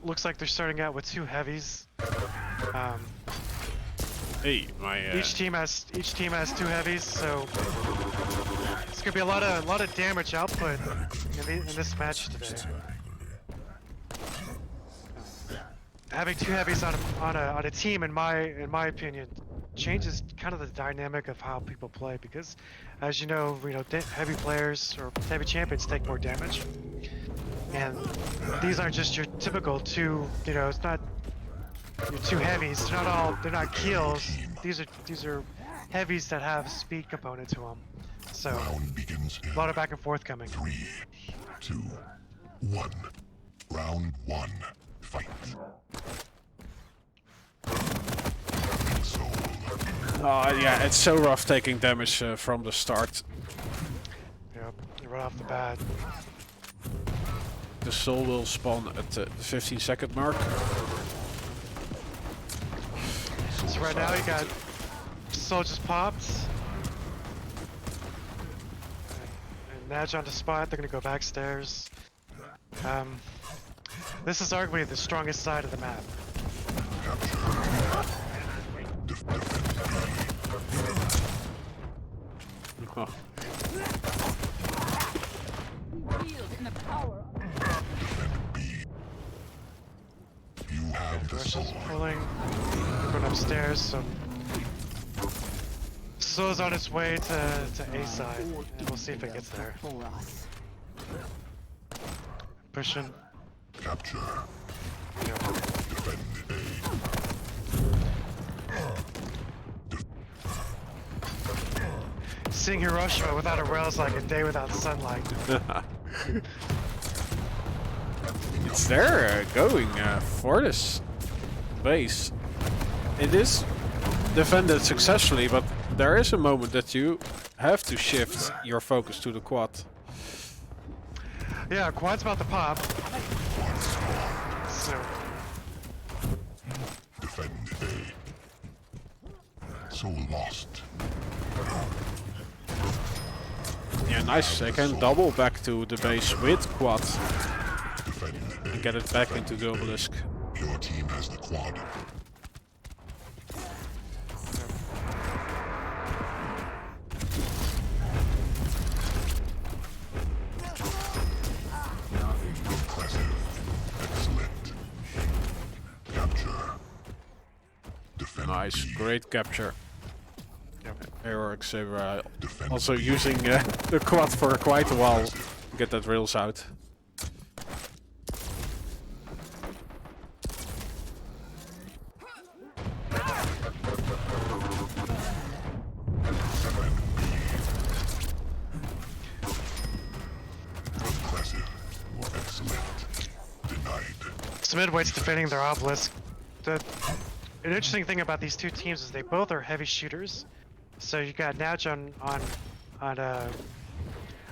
looks like they're starting out with 2 heavies. Hey, my Each team has 2 heavies, so it's gonna be a lot of damage output in this match today. Having 2 heavies on a team, in my opinion, changes kind of the dynamic of how people play, because, as you know, heavy players or heavy champions take more damage, and these aren't just your typical 2. It's not your 2 heavies. They're not kills. These are heavies that have speed component to them. So a lot of back and forth coming. 3, 2, 1. Round 1. Fight. Soul. yeah, it's so rough taking damage from the start. Yep, right off the bat. The soul will spawn at the 15-second mark. So right now you got soul just popped. And Nudge onto spot, they're gonna go backstairs. This is arguably the strongest side of the map. Oh. You have the soul. Pulling, going upstairs, so Soul's on its way to A side, and we'll see if it gets there. Pushing. Capture. Yep. Defend Seeing Hiroshima without a rail is like a day without sunlight. They're going for this base. It is defended successfully, but there is a moment that you have to shift your focus to the quad. Yeah, quad's about to pop. So. Defend A. Soul lost. Yeah, nice. They can double back to the base with quad Defend and get it back into the obelisk. A. Your team has the quad. Impressive. Excellent. Capture. Defend Nice, B. great capture. Yep. Heroic Saber Defend also B. using the quad for quite a while to get that rails out. Impressive. Excellent. Denied. So Midwight's defending their obelisk. An interesting thing about these 2 teams is they both are heavy shooters. So you got Natch on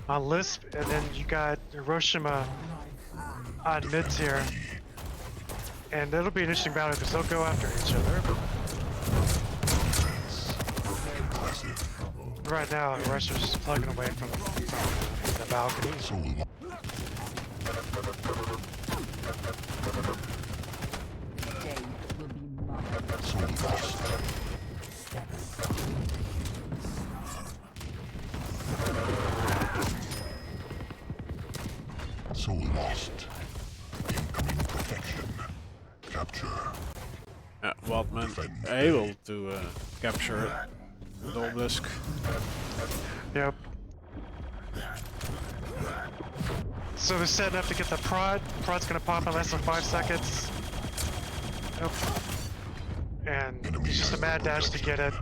Lithp, and then you got Hiroshima on mid tier. And it'll be an interesting battle because they'll go after each other. Impressive. Right now, Hiroshima's just plugging away from the balcony. Soul lost. Soul lost. Soul lost. Incoming protection. Capture. Wildman able to capture the obelisk. Yep. So they're setting up to get the prod. Prod's gonna pop in less than 5 seconds. Yep. And it's just a mad dash to get it.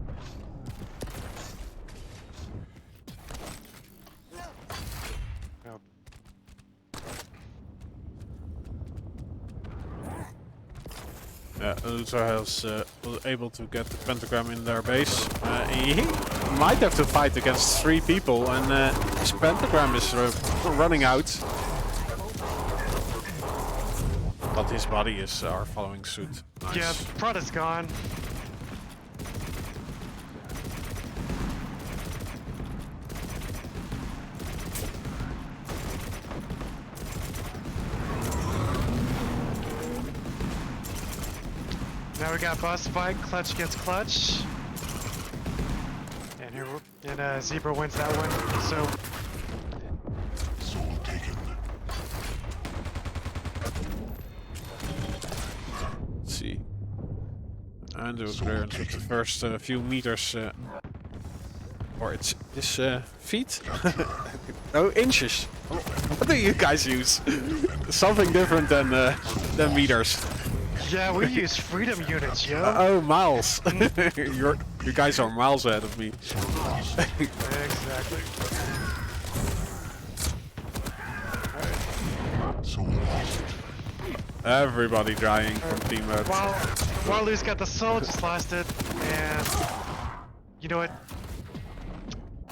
Yep. Luther was able to get the pentagram in their base. He might have to fight against 3 people, and his pentagram is running out. But his body is following suit. Nice. Yeah, prod is gone. Now we got boss fight, clutch gets clutch. And Zebra wins that one. So Soul taken. Let's see. And the clearance with the first few meters. Or it's this feet? No, inches. What do you guys use? Something different than meters. yeah, we use freedom units, yo. Oh, miles. You guys are miles ahead of me. Exactly. Soul lost. Everybody dying from team mode. While Waterloo's got the soul, just lost it, and you know what?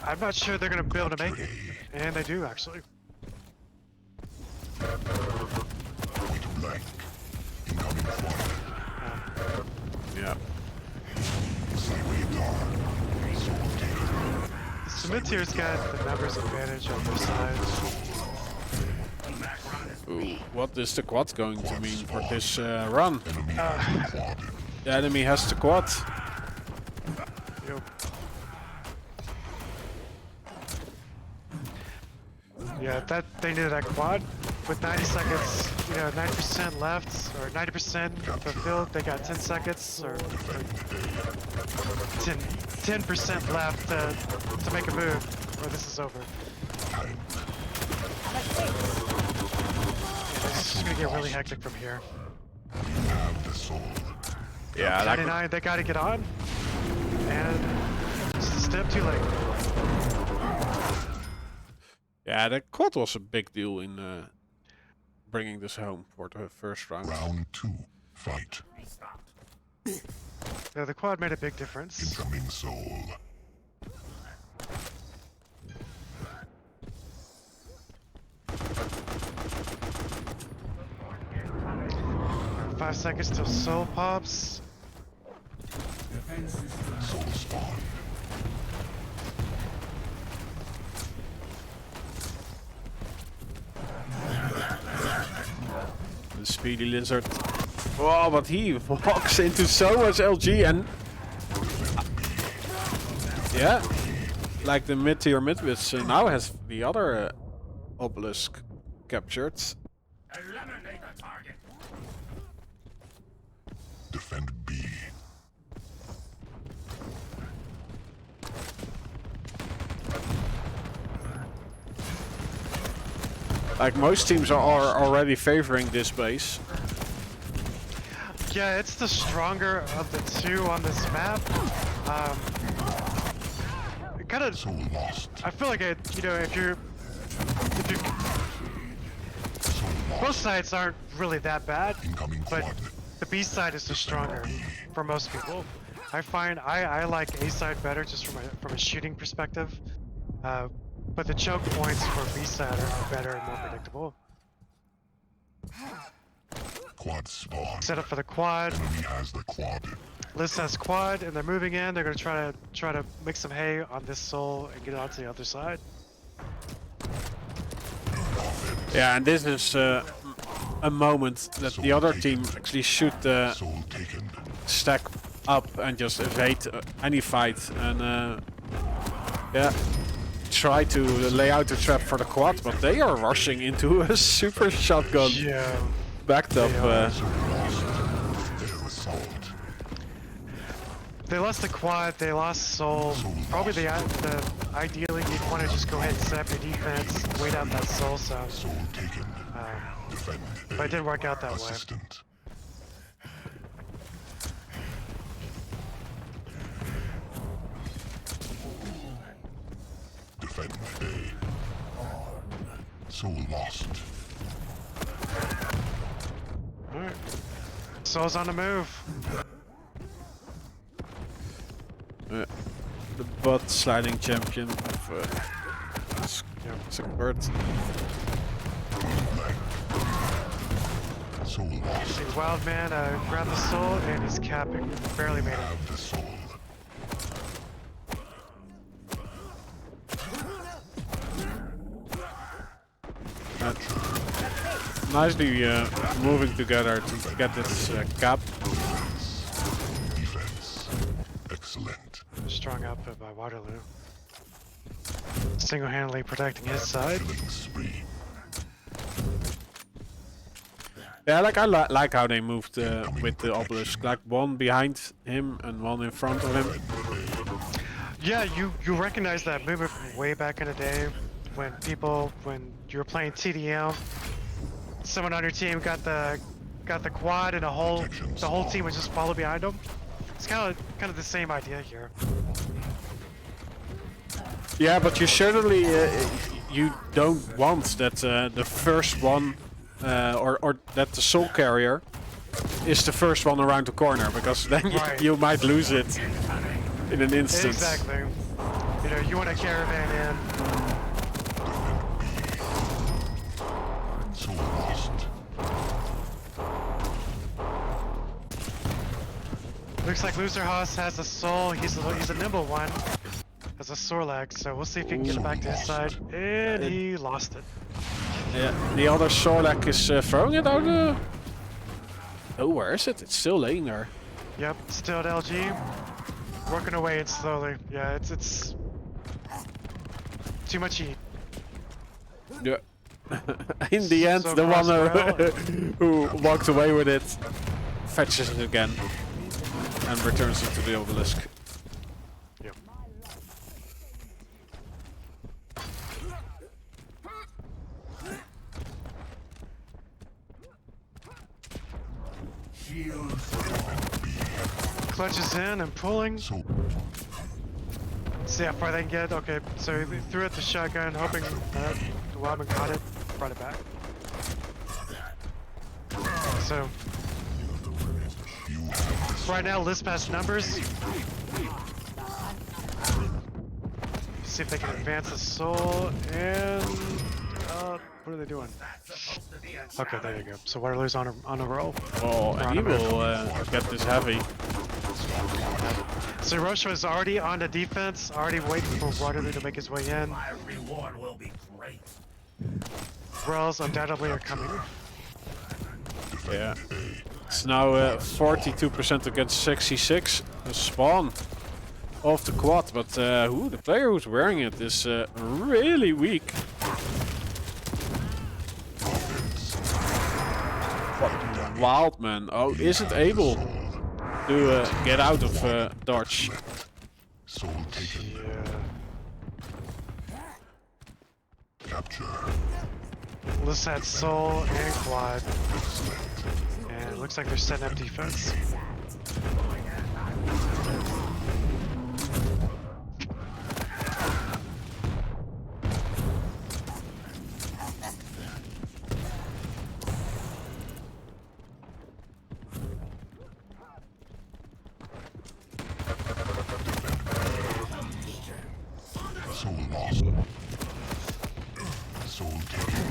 I'm not sure they're gonna be able to make it, and they do actually. Point blank. Incoming quad. Yeah. Soul taken. So Midtier's got the numbers advantage on their side. Ooh, what is the quad going to mean for this run? Enemy has the quad. The enemy has the quad. Yep. Yeah, that they needed that quad. With 90 seconds, 90% left, or 90% fulfilled, they got 10 seconds, or 10% left to make a move, or this is over. Time. Yeah, this is gonna get really hectic from here. Have the soul. Yeah, that 99, they gotta get on, and just a step too late. yeah, the quad was a big deal in bringing this home for the first round. Round 2. Fight. Yeah, the quad made a big difference. Incoming soul. Alright, 5 seconds till soul pops. Soul spawn. The speedy lizard. Oh, but he walks into so much LG and yeah, like the MidtierMidwits now has the other obelisk captured. Eliminate the target. Defend B. Like most teams are already favoring this base. Yeah, it's the stronger of the two on this map. It kind of, Soul lost. I feel like if you're, Soul both lost. sides aren't really that bad, Incoming but quad. the B side is the stronger for most people. I find I like A side better just from a shooting perspective, but the choke points for B side are better and more predictable. Quad spawn. Set up for the quad. Enemy has the quad. Liz has quad, and they're moving in. They're gonna try to make some hay on this soul and get it onto the other side. Yeah, and this is a moment that the other team actually should Soul taken. stack up and just evade any fight and yeah, try to lay out a trap for the quad, but they are rushing into a super shotgun Yeah. backed up. Their assault. They lost the quad. They lost soul. Probably the ideally you'd want to just go ahead and set up your defense, wait out that soul sound. Soul taken. Defend A. But it didn't work out that way. Assistant. Defend A. Soul lost. Alright. Soul's on the move. The bot sliding champion of support. Soul lost. See, Wild Man grabbed the soul and he's capping. Barely made it. Have the soul. Nicely moving together to get this cap. Excellent. Strung up by Waterloo. Single-handedly protecting his side. Killing spree. Yeah, like I like how they moved with the obelisk. Like one behind him and one in front of him. Yeah, you recognize that movement from way back in the day when you were playing TDM, someone on your team got the quad and the whole team would just follow behind them. It's kind of the same idea here. Yeah, but you certainly you don't want that the first one or that the soul carrier is the first one around the corner, because then Right. you might lose it in an instant. Exactly. You know, you want a caravan in. So lost. Looks like Loserhaus has a soul. He's a nimble one. Has a sore leg, so we'll see if he can get it back to his side. And he lost it. Yeah, the other Sorlak is throwing it out. Oh, where is it? It's still laying there. Yep, still at LG. Working away it slowly. Yeah, it's too much heat. Yeah. In the end, So the one cross who walked away with it fetches it again and returns it to the obelisk. Yep. Clutches in and pulling. So See how far they can get. Okay, so he threw it the shotgun, hoping that the Wildman caught it, brought it back. So right now, Lithp has numbers. See if they can advance the soul and what are they doing? Okay, there you go. So Waterloo's on a roll. Oh, and he will get this heavy. So Roche was already on the defense, already waiting for Waterloo to make his way in. My reward will be great. Wells undoubtedly are coming. Yeah. It's now 42% against 66. A spawn off the quad, but the player who's wearing it is really weak. Wildman, oh, isn't able to get out of dodge. soul taken. Yeah. Capture. Lithp had soul and quad. And it looks like they're setting up defense. Soul lost. Soul taken.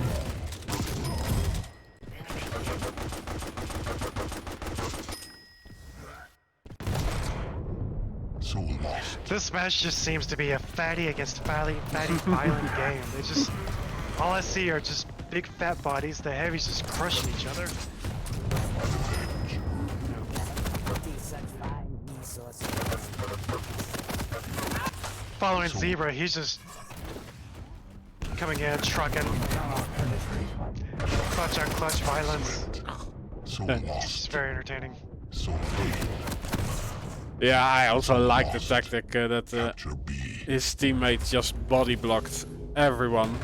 Soul lost. This match just seems to be a fatty against fatty violent game. It's just, all I see are just big fat bodies. The heavies just crushing each other. Following Zebra, he's just coming in, trucking. Clutch on clutch violence. Soul It's lost. very entertaining. Soul taken. Yeah, I also like the tactic that Capture B. his teammates just body blocked everyone.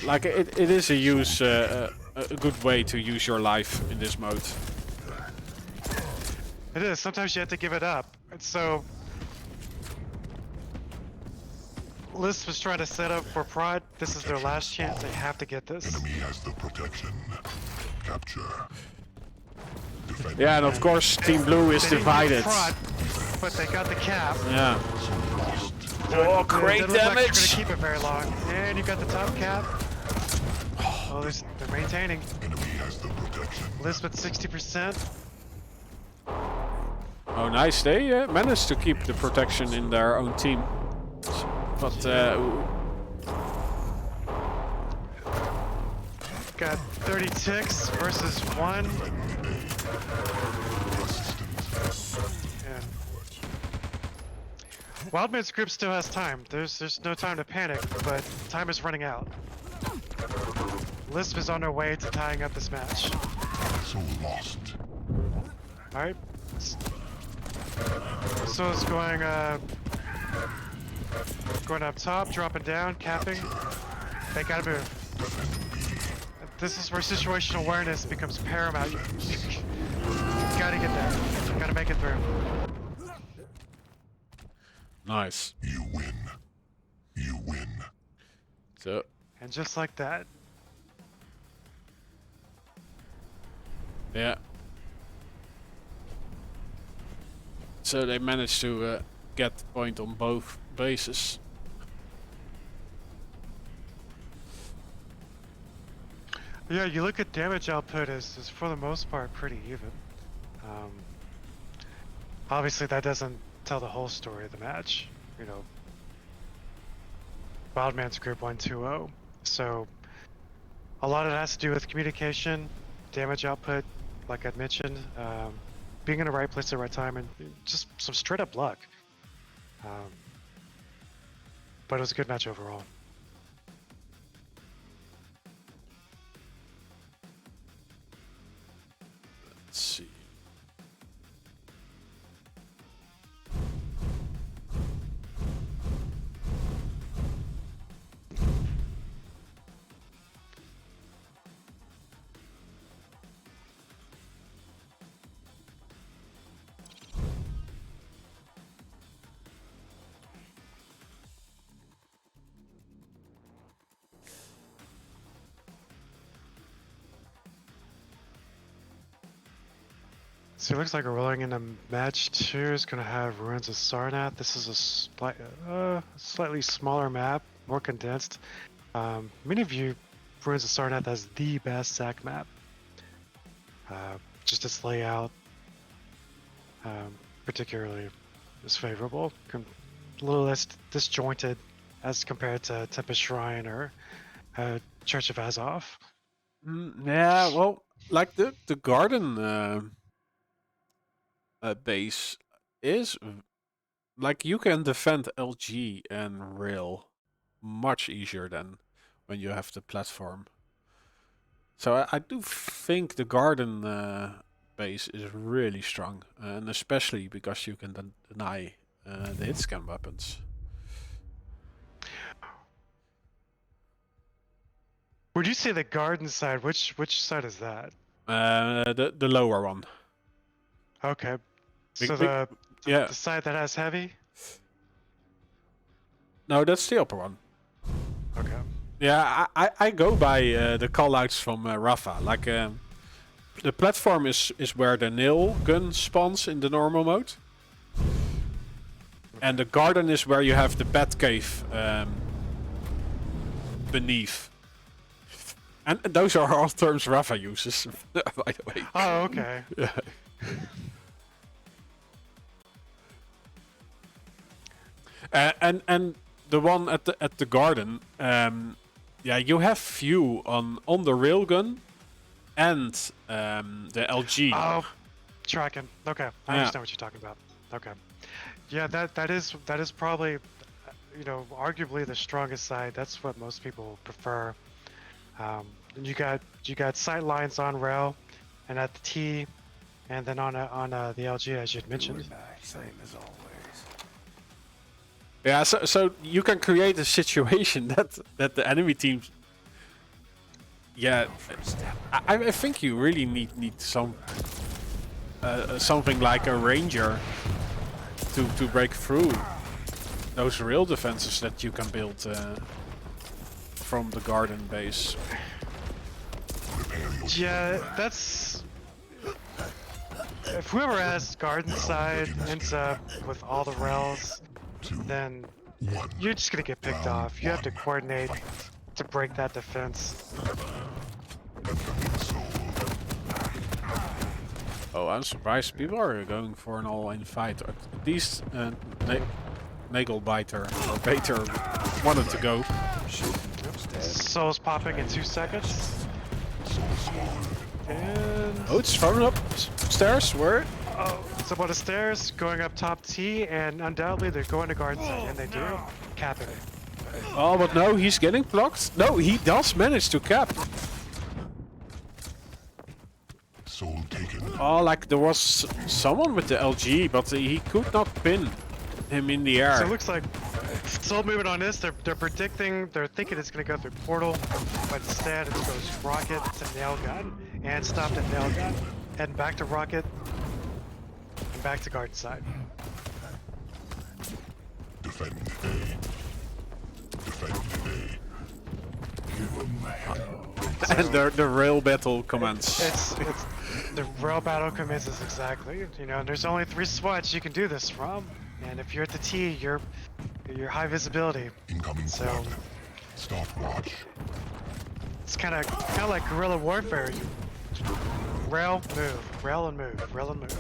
Like it is a good way to use your life in this mode. It is. Sometimes you have to give it up. And so Lithp was trying to set up for Pride. This is their last chance. They have to get this. Enemy has the protection. Capture. Defend. Yeah, and of course Team Blue is They didn't divided. get Pride, but they got the cap. Yeah. Soul lost. Oh, great It doesn't look like they're damage! gonna keep it very long. And you got the top cap. Oh, they're maintaining. Enemy has the protection. Lithp at 60%. Oh, nice. They managed to keep the protection in their own team. But Got 30 ticks versus 1. And Wildman's group still has time. There's no time to panic, but time is running out. Lithp is on her way to tying up this match. So lost. Alright. So it's going up top, dropping down, capping. They gotta move. This is where situational awareness becomes paramount. You gotta get there. You gotta make it through. Nice. You win. You win. So, And just like that. yeah. So they managed to get the point on both bases. Yeah, you look at damage output is for the most part pretty even. Obviously that doesn't tell the whole story of the match. You know, Wildman's group won 2-0. So a lot of it has to do with communication, damage output, like I'd mentioned, being in the right place at the right time, and just some straight up luck. But it was a good match overall. Let's see. So it looks like we're rolling into match 2 is going to have Ruins of Sarnath. This is a slightly smaller map, more condensed. Many view Ruins of Sarnath as the best SAC map. Just its layout, particularly, is favorable. A little less disjointed as compared to Tempest Shrine or Church of Azov. Yeah, well, like the garden base is like you can defend LG and rail much easier than when you have the platform. So I do think the garden base is really strong, and especially because you can deny the hit scan weapons. Would you say the garden side? Which side is that? The lower one. Okay. Big- So big- yeah. the side that has heavy? No, that's the upper one. Okay. Yeah, I go by the callouts from Rafa. Like the platform is where the nail gun spawns in the normal mode, and the garden is where you have the bat cave beneath. And those are all terms Rafa uses, by the way. Oh, okay. Yeah. And the one at the garden, yeah, you have view on the railgun and the LG. Oh, tracking. Okay, I Yeah. understand what you're talking about. Okay. Yeah, that is probably, you know, arguably the strongest side. That's what most people prefer. And you got sight lines on rail, and at the T, and then on the LG as you'd mentioned. Same as always. Yeah, so you can create a situation that the enemy teams. Yeah, I think you really need some something like a ranger to break through those rail defenses that you can build from the garden base. Yeah, that's. If whoever has garden side ends up with all the rails, then you're just gonna get picked off. You have to coordinate to break that defense. Oh, I'm surprised people are going for an all-in fight. At least Nagelbiter or Baiter wanted to go. Souls popping in 2 seconds. And Oh, it's thrown up stairs. Where? oh, it's up on the stairs, going up top T, and undoubtedly they're going to garden side, and they do, capping it. Oh, but no, he's getting blocked. No, he does manage to cap. Soul taken. Oh, like there was someone with the LG, but he could not pin him in the air. So it looks like soul movement on this. They're predicting, they're thinking it's going to go through portal, but instead it goes rocket to nail gun, and stopped at nail gun, heading back to rocket, and back to garden side. Defend A. Defend A. And the rail battle commences. It's the rail battle commences exactly. You know, and there's only 3 spots you can do this from, and if you're at the T, you're high visibility. Incoming So quad. Stopwatch. it's kind of like guerrilla warfare. You rail, move, rail and move, rail and move.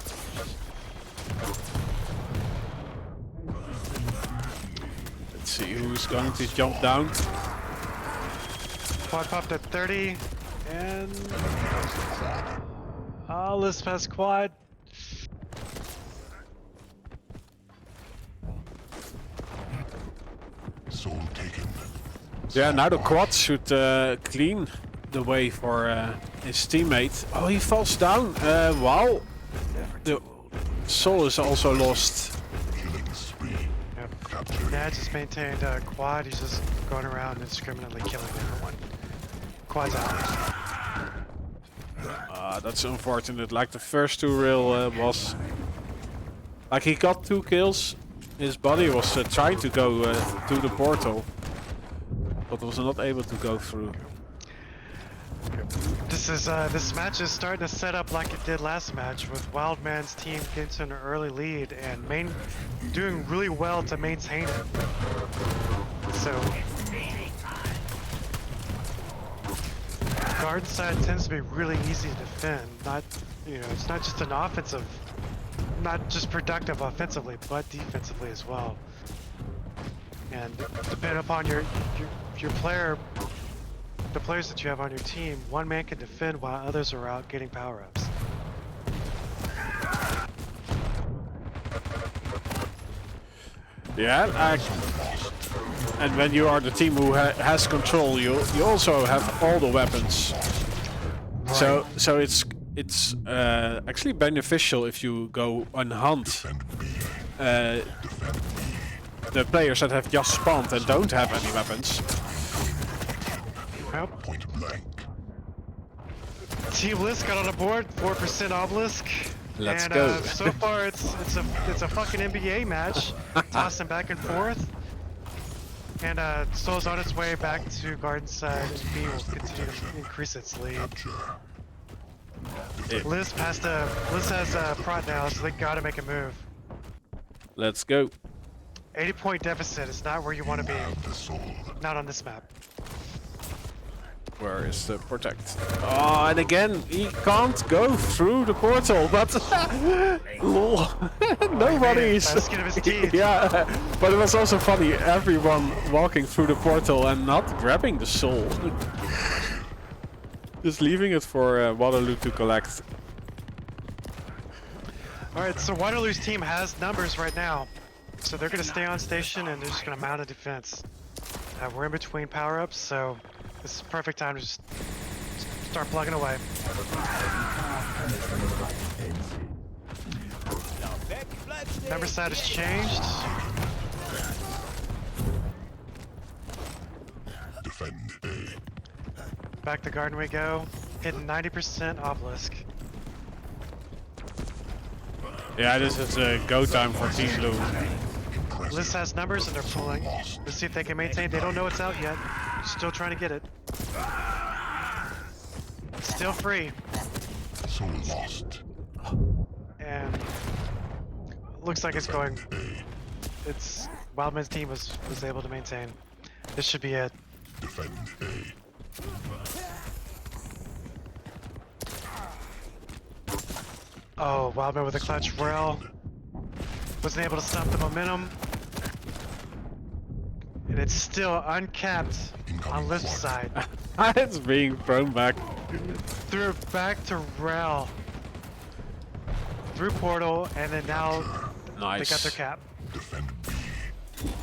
Let's see who's going to jump down. Quad popped at 30, and Lithp has quad. Soul taken. Yeah, now the quad should clean the way for his teammate. Oh, he falls down. Wow. The soul is also lost. Killing spree. Yep. Captured. Nad just maintained quad. He's just going around indiscriminately killing everyone. Quad's out. That's unfortunate. Like the first 2 rail was... Like he got 2 kills. His body was trying to go to the portal. But was not able to go through. This match is starting to set up like it did last match, with Wildman's team getting to an early lead and doing really well to maintain it. So garden side tends to be really easy to defend. Not, you know, it's not just an offensive, not just productive offensively, but defensively as well. And depending upon your player, the players that you have on your team, one man can defend while others are out getting power-ups. Yeah, and when you are the team who has control, you also have all the weapons. Right. So it's actually beneficial if you go and hunt the players that have just spawned and don't have any weapons. Yep. Point blank. Team List got on the board, 4% obelisk. Let's and, go. So far it's a fucking NBA match, tossing back and forth. And Soul's on its way back to garden side, and B will continue to increase its lead. Capture. List has prod now, so they gotta make a move. Let's go. 80-point deficit is not where you want to be. Have the soul. Not on this map. Where is the protect? Oh, and again, he can't go through the portal, but lol, nobody's. By the skin of his teeth. Yeah, but it was also funny, everyone walking through the portal and not grabbing the soul. Just leaving it for Waterloo to collect. Alright, so Waterloo's team has numbers right now. So they're gonna stay on station and they're just gonna mount a defense. We're in between power-ups, so this is the perfect time to just start plugging away. Number side has changed. Defend A. Back to garden we go. Hitting 90% obelisk. Yeah, this is a go time for Team Blue. List has numbers and they're pulling. Let's see if they can maintain. They don't know it's out yet. Still trying to get it. Still free. Soul lost. And looks like it's going. It's Wildman's team was able to maintain. This should be it. Defend A. Oh, Wildman with a clutch rail. Wasn't able to stop the momentum. and it's still uncapped on Lithp's side. It's being thrown back. Threw it back to Rel. Through portal, and then now Nice. they got their cap. Defend B.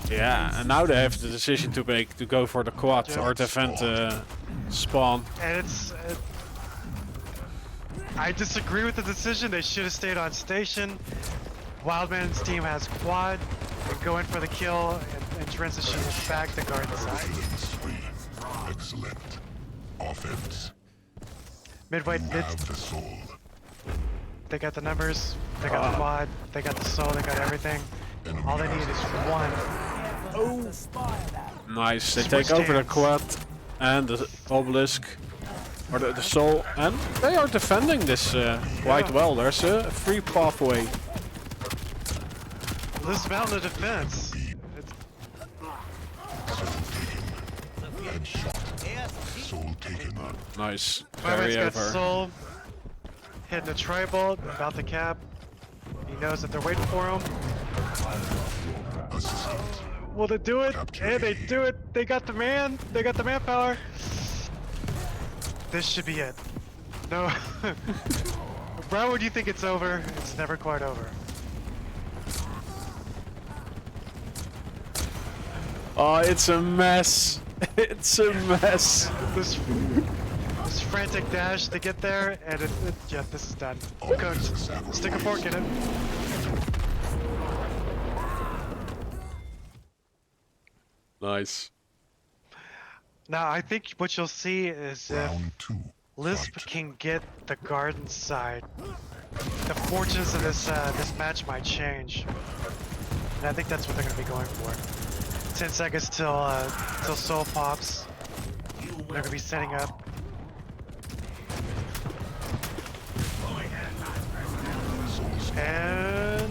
Yeah, and now they have the decision to make to go for the quad Yeah. or defend spawn. And it's... I disagree with the decision. They should have stayed on station. Wildman's team has quad. And go in for the kill and transition back to garden side. Killing spree. Excellent. Offense. Midway, You have the soul. they got the numbers, they got the quad, they got the soul, they got everything. All they need is one. Nice, they Switch take over the teams. quad and the obelisk, or the soul, and they are defending this quite Yeah. well. There's a free pathway. This mountain of defense. Headshot. Soul taken. Nice, Wildman's carry got over. soul, hitting the tri-bolt, about to cap. He knows that they're waiting for him. Assistant. Will they do it? Capture And they A. do it! They got the man! They got the manpower! This should be it. No. Brown, would you think it's over? It's never quite over. Oh, it's a mess. It's a mess. This frantic dash to get there, and yeah, this is done. Cooked. Stick a fork in it. Nice. Now, I think what you'll see is if Round 2. Lithp can get the garden side, the fortunes of this match might change. And I think that's what they're going to be going for. 10 seconds till soul pops. They're going to be setting up. And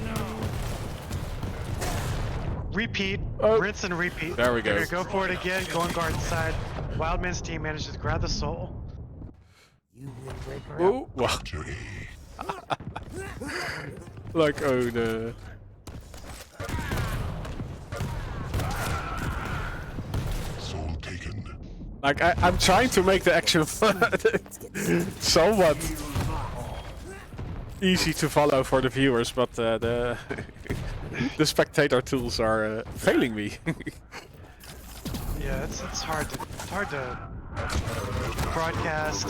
repeat, Oh. rinse and repeat. There we go. They're gonna go for it again, go on garden side. Wildman's team manages to grab the soul. Ooh, wow. Capture A. Like, oh, the... Soul taken. Like, I'm trying to make the action somewhat easy to follow for the viewers, but the spectator tools are failing me. Yeah, it's hard to broadcast,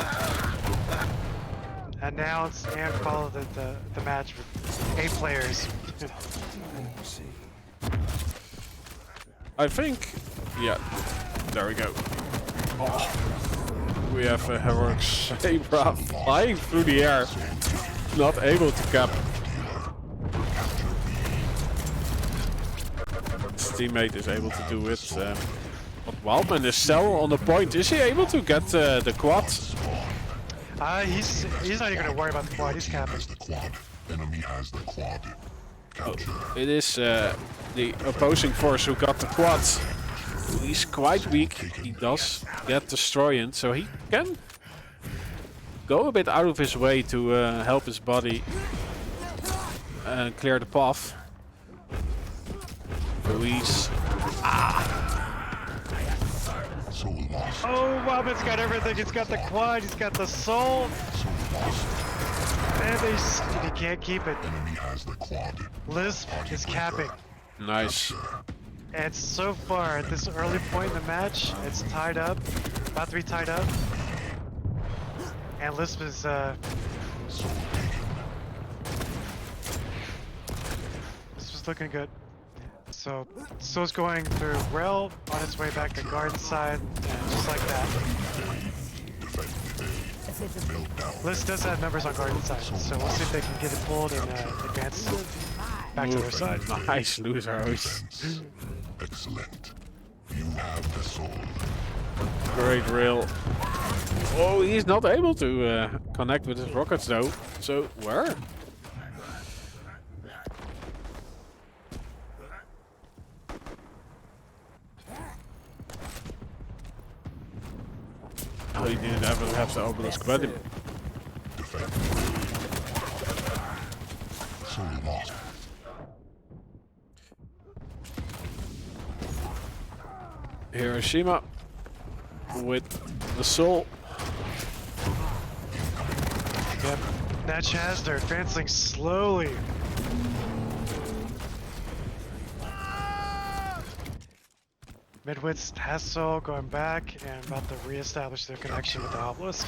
announce, and follow the match with 8 players. I think, yeah, there we go. Oh. We have a heroic Sabra flying through the air, not able to cap. His teammate is able to do it. But Wildman is still on the point. Is he able to get the quad? He's not even gonna worry about the quad. He's capping. Has the quad. Enemy has the quad. Capture. It is the opposing force who got the quad. He's quite weak. He does get destroyed, so he can go a bit out of his way to help his body and clear the path. Luis. Soul lost. Oh, Wildman's got everything. He's got the quad. He's got the soul. Soul lost. And he can't keep it. Enemy has the quad. Lithp is capping. Nice. And so far, at this early point in the match, it's tied up. About to be tied up. And Lithp is, Soul taken. this was looking good. So, Soul's going through Rel, on its way back to garden side, and just like that. Lithp does have numbers on garden side, so we'll see if they can get it pulled and advance back to their side. Nice loser. Defense. Excellent. You have the soul. Great rail. Oh, he's not able to connect with his rockets though. So where? Oh, he didn't ever have the obelisk with him. Defend. Soul lost. Hiroshima with the soul. Yep. Natch has, they're advancing slowly. Midwits has Soul going back and about to re-establish their connection with the obelisk.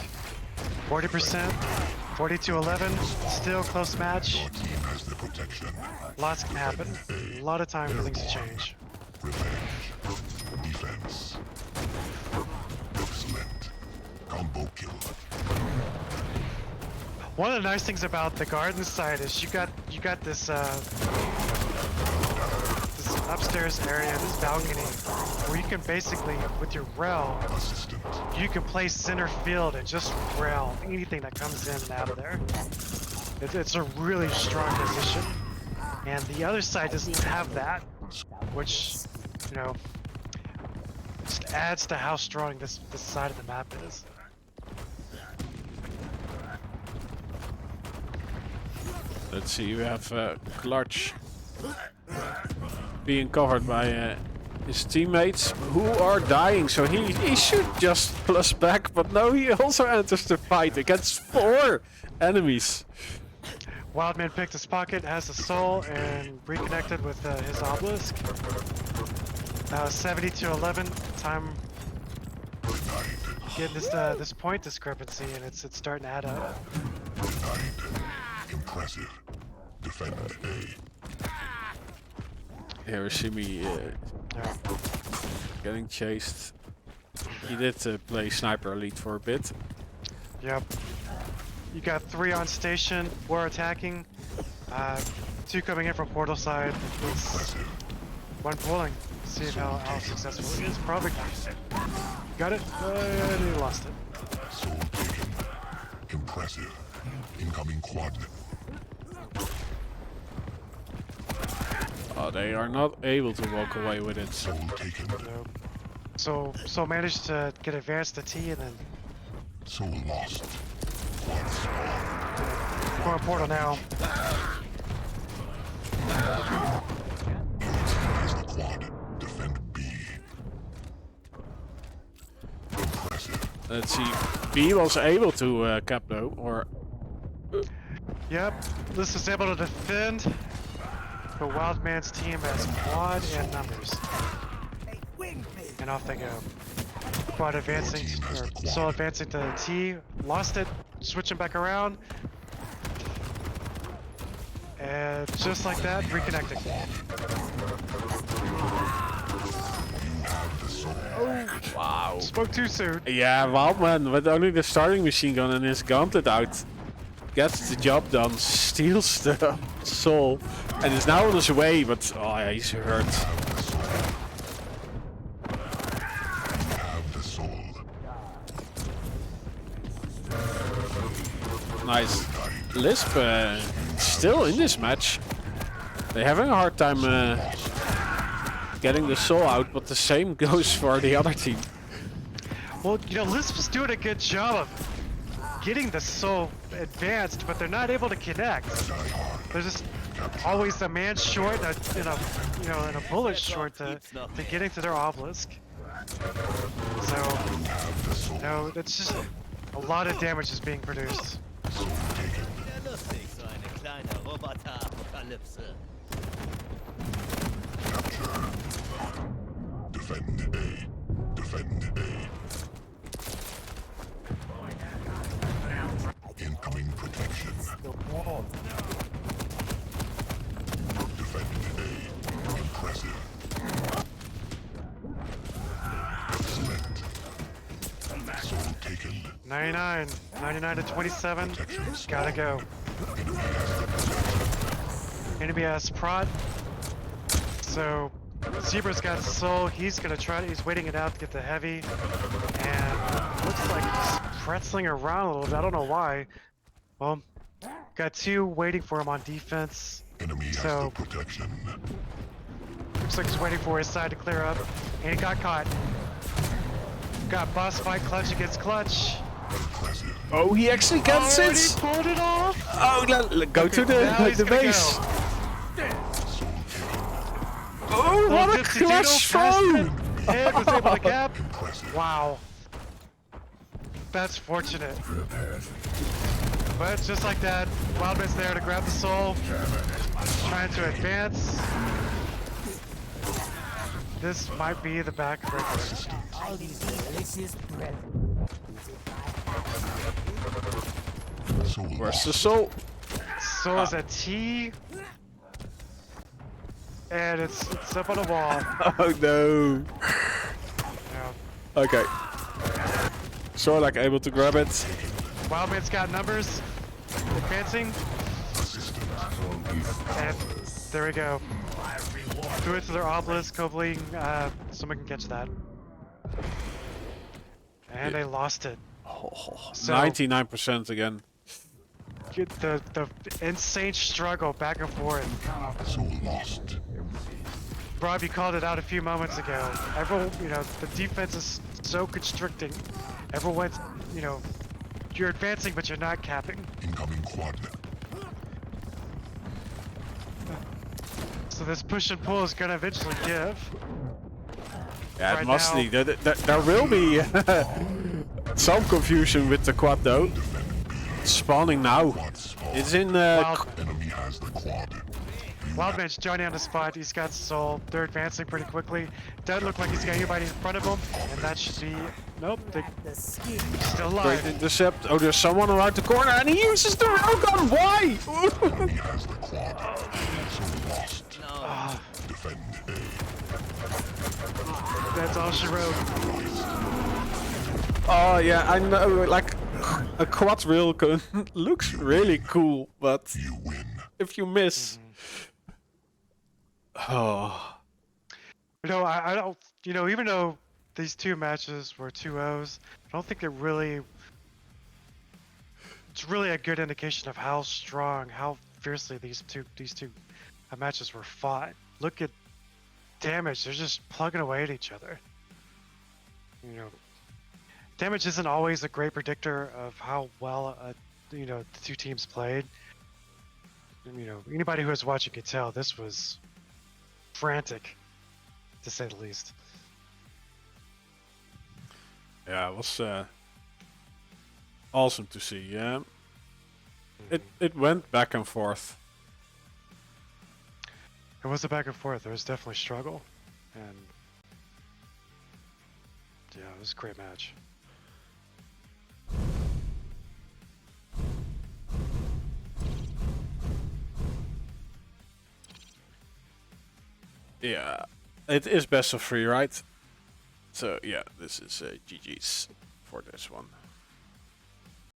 40%, 42-11, still close match. Your team has the protection. Lots can happen. A lot of time for things to change. Revenge. Defense. Excellent. Combo kill. One of the nice things about the garden side is you got this this upstairs area, this balcony, where you can basically, with your rail, Assistant. you can play center field and just rail anything that comes in and out of there. It's a really strong position, and the other side doesn't have that, which, you know, just adds to how strong this side of the map is. Let's see, we have Clutch being covered by his teammates who are dying, so he should just plus back, but no, he also enters the fight against 4 enemies. Wildman picked his pocket, has the soul, and reconnected with his obelisk. 70-11, time getting this point discrepancy, and it's starting to add up. Impressive. Defend A. Hiroshima Yeah. getting chased. He did play Sniper Elite for a bit. Yep. You got 3 on station, 4 attacking, 2 coming in from portal side. It's 1 pulling. See how successful it is. Probably got it. And he lost it. Soul taken. Impressive. Incoming quad. Oh, they are not able to walk away with it. Soul taken. Nope. So managed to get advanced to T and then Soul lost. going portal now. Has the quad. Defend B. Impressive. Let's see, B was able to cap though, or Yep. This is able to defend. But Wildman's team has quad and numbers. And off they go. Quad advancing, or Soul advancing to T. Lost it. Switching back around. And just like that, reconnecting. wow. Spoke too soon. Yeah, Wildman with only the starting machine gun and his gauntlet out gets the job done, steals the soul, and is now on his way, but oh yeah, he's hurt. Have the soul. Nice. Lithp still in this match. They're having a hard time getting the soul out, but the same goes for the other team. Well, you know, Lisp's doing a good job of getting the soul advanced, but they're not able to connect. There's just always a man short and a bullet short to getting to their obelisk. So, you know, it's just a lot of damage is being produced. Lustig, so eine kleine Roboter-Apokalypse. Capture. Defend A. Defend A. Incoming protection. Defend A. Impressive. Excellent. Soul taken. 99 to 27. Gotta go. Enemy has prot. So Zebra's got soul. He's gonna try. He's waiting it out to get the heavy, and looks like he's pretzeling around a little bit. I don't know why. Well, got 2 waiting for him on defense. Enemy has So- the protection. Looks like he's waiting for his side to clear up, and he got caught. Got bust by Clutch against Clutch. Impressive. Oh, he actually gets Oh, and it! he pulled it off. Oh, go to Now the he's gonna base! go. Oh, what a 52 clutch passed throw! it. And was able to cap. Impressive. Wow. That's fortunate. But just like that, Wildman's there to grab the soul. Trying to advance. This might be the backbreaker. All these delicious bread. Soul Where's the lost. soul? Soul is a T. And it's up on the wall. Oh no. Yeah. Okay. So like able to grab it. Wildman's got numbers. Advancing. And there we go. Threw it to their obelisk, hopefully someone can catch that. And they lost it. So- 99% again. Get the insane struggle back and forth. Soul lost. Rob, you called it out a few moments ago. Everyone, the defense is so constricting. Everyone's, you're advancing, but you're not capping. Incoming quad. So this push and pull is gonna eventually give. Yeah, Right it must now- be. There will be some confusion with the quad though. It's spawning now. Quad spawn. It's in Wild, Enemy has the quad. Wildman's joining on the spot. He's got soul. They're advancing pretty quickly. Doesn't look like he's got anybody in front of him, and that should be. Nope, they're The skin. still great alive. intercept. Oh, there's someone around the corner and he uses the railgun. Why? Enemy has the quad. Soul lost. No. Defend A. That's all she wrote. Oh yeah, I know. Like a quad railgun looks really cool, but You win. if you miss, oh. I don't. Even though these two matches were 2-0s, I don't think it's really a good indication of how strong, how fiercely these two matches were fought. Look at damage; they're just plugging away at each other. Damage isn't always a great predictor of how well the two teams played. Anybody who was watching could tell this was frantic, to say the least. Yeah, it was awesome to see. Yeah, it went back and forth. It was a back and forth. There was definitely struggle, and yeah, it was a great match. Yeah, it is best of 3, right? So yeah, this is GG's for this one.